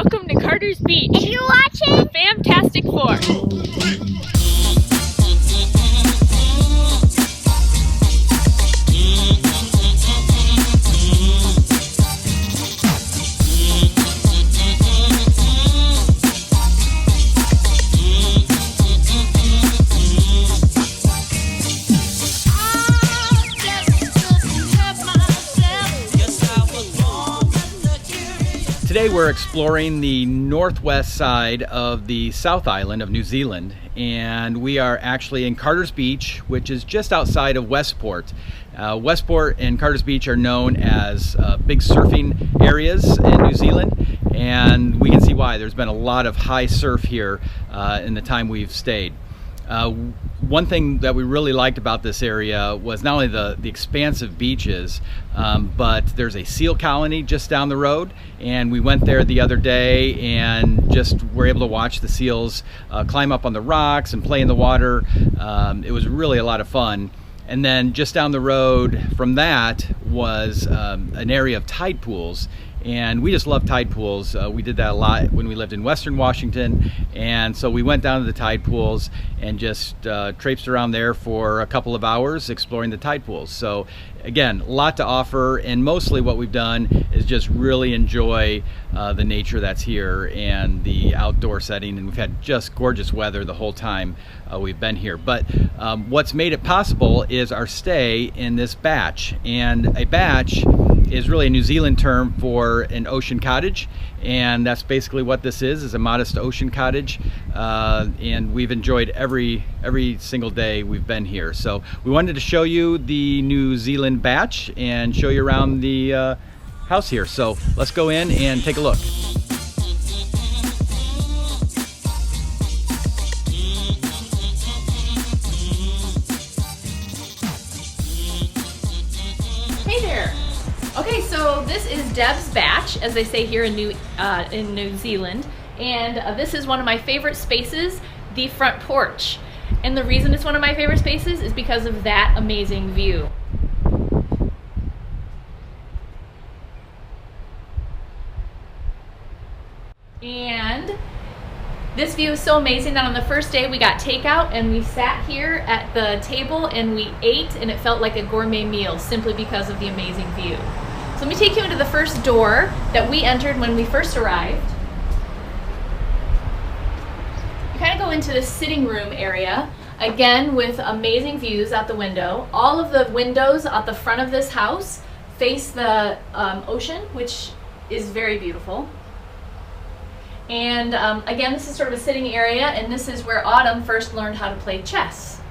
Welcome to Carter's Beach. If you're watching the Fantastic Four. Today we're exploring the northwest side of the South Island of New Zealand, and we are actually in Carter's Beach, which is just outside of Westport. Westport and Carter's Beach are known as big surfing areas in New Zealand, and we can see why. There's been a lot of high surf here in the time we've stayed. One thing that we really liked about this area was not only the expansive beaches, but there's a seal colony just down the road, and we went there the other day and just were able to watch the seals climb up on the rocks and play in the water. It was really a lot of fun. And then just down the road from that was an area of tide pools. And we just love tide pools. We did that a lot when we lived in Western Washington, and so we went down to the tide pools and just traipsed around there for a couple of hours exploring the tide pools. So again, a lot to offer, and mostly what we've done is just really enjoy the nature that's here and the outdoor setting, and we've had just gorgeous weather the whole time we've been here. But what's made it possible is our stay in this batch, and a batch is really a New Zealand term for an ocean cottage, and that's basically what this is a modest ocean cottage, and we've enjoyed every single day we've been here. So we wanted to show you the New Zealand batch and show you around the house here. So let's go in and take a look. Hey there. Okay, so this is Deb's batch, as they say here in New Zealand, and this is one of my favorite spaces, the front porch. And the reason it's one of my favorite spaces is because of that amazing view. And this view is so amazing that on the first day we got takeout and we sat here at the table and we ate, and it felt like a gourmet meal simply because of the amazing view. So let me take you into the first door that we entered when we first arrived. You kind of go into the sitting room area, again with amazing views out the window. All of the windows at the front of this house face the ocean, which is very beautiful. And again, this is sort of a sitting area, and this is where Autumn first learned how to play chess.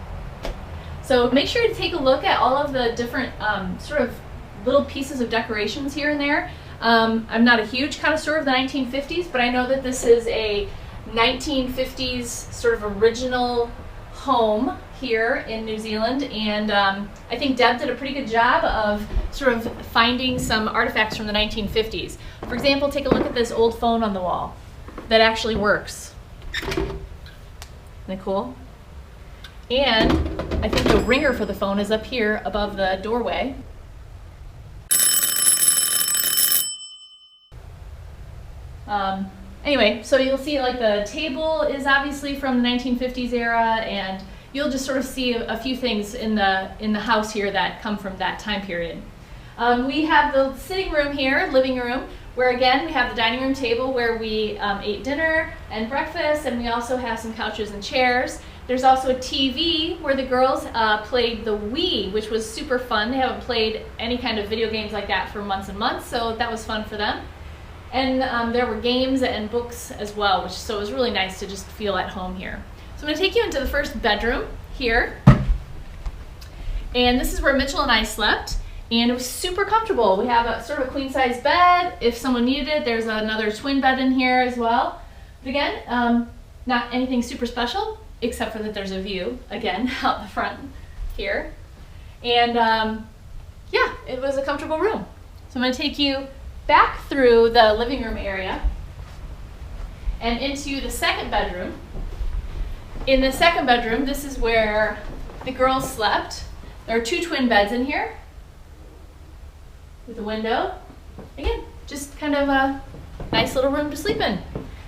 So make sure to take a look at all of the different sort of little pieces of decorations here and there. I'm not a huge connoisseur of the 1950s, but I know that this is a 1950s sort of original home here in New Zealand, and I think Deb did a pretty good job of sort of finding some artifacts from the 1950s. For example, take a look at this old phone on the wall that actually works. Isn't that cool? And I think the ringer for the phone is up here above the doorway. Anyway, so you'll see like the table is obviously from the 1950s era, and you'll just sort of see a few things in the house here that come from that time period. We have the sitting room here, living room, where again we have the dining room table where we ate dinner and breakfast, and we also have some couches and chairs. There's also a TV where the girls played the Wii, which was super fun. They haven't played any kind of video games like that for months and months, so that was fun for them. And there were games and books as well, so it was really nice to just feel at home here. So I'm going to take you into the first bedroom here. And this is where Mitchell and I slept, and it was super comfortable. We have a sort of a queen size bed. If someone needed it, there's another twin bed in here as well. But again, not anything super special, except for that there's a view, again, out the front here. And yeah, it was a comfortable room. So I'm going to take you back through the living room area and into the second bedroom. In the second bedroom, this is where the girls slept. There are two twin beds in here with a window. Again, just kind of nice little room to sleep in.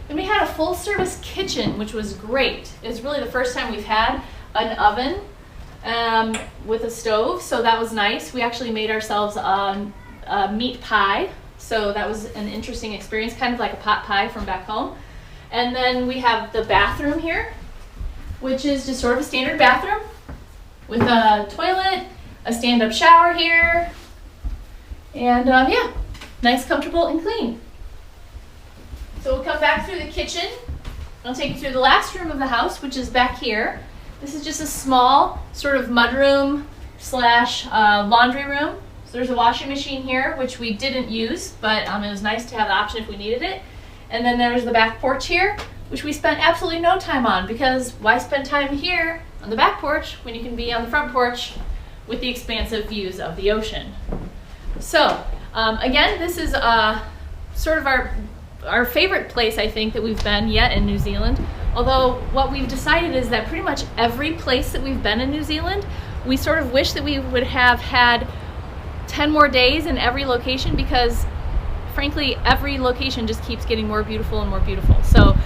And we had a full service kitchen, which was great. It was really the first time we've had an oven with a stove, so that was nice. We actually made ourselves a meat pie, so that was an interesting experience, kind of like a pot pie from back home. And then we have the bathroom here, which is just sort of a standard bathroom with a toilet, a stand-up shower here, and yeah, nice, comfortable, and clean. So we'll come back through the kitchen. I'll take you through the last room of the house, which is back here. This is just a small sort of mudroom slash laundry room. So there's a washing machine here, which we didn't use, but it was nice to have the option if we needed it. And then there's the back porch here, which we spent absolutely no time on, because why spend time here on the back porch when you can be on the front porch with the expansive views of the ocean. So again, this is sort of our favorite place, I think, that we've been yet in New Zealand. Although what we've decided is that pretty much every place that we've been in New Zealand, we sort of wish that we would have had 10 more days in every location, because frankly, every location just keeps getting more beautiful and more beautiful. So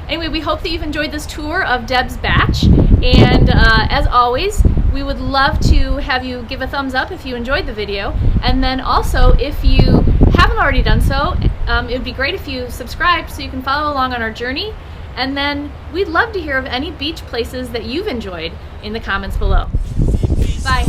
anyway, we hope that you've enjoyed this tour of Deb's Batch. And as always, we would love to have you give a thumbs up if you enjoyed the video. And then also, if you haven't already done so, it would be great if you subscribed so you can follow along on our journey. And then we'd love to hear of any beach places that you've enjoyed in the comments below. Bye.